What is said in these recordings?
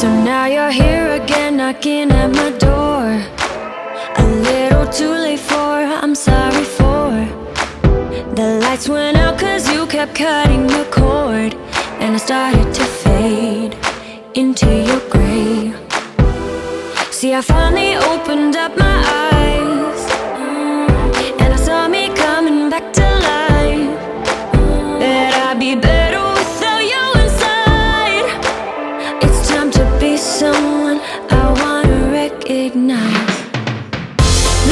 So now you're here again, knocking at my door. A little too late for, I'm sorry for. The lights went out cause you kept cutting the cord, and I started to fade into your gray. See, I finally opened up my eyes, and I saw me coming back to life. That I'd be better without you inside. It's time to be someone I wanna recognize.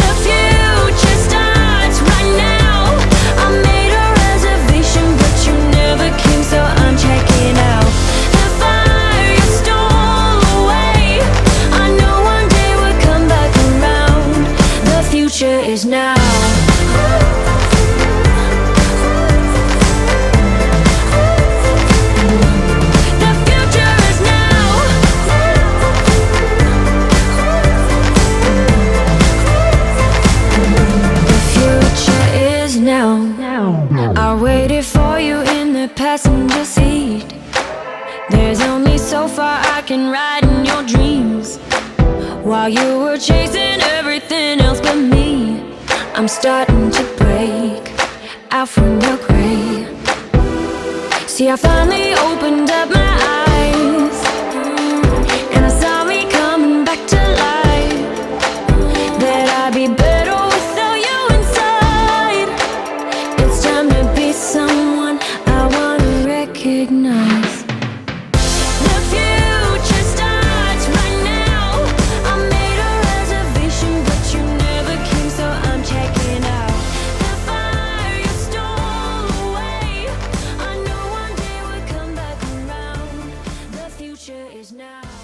The future starts right now. I made a reservation, but you never came, so I'm checking out. The fire you stole away, I know one day we'll come back around. The future is now. I waited for you in the passenger seat. There's only so far I can ride in your dreams, while you were chasing everything else but me. I'm starting to break out from your gray. See, I finally opened up my eyes, and I saw me coming back to life. That I'd be better without you inside. It's time to be someone I wanna recognize. The future starts right now. I made a reservation, but you never came, so I'm checking out. The fire you stole away, I know one day we'll come back around. The future is now.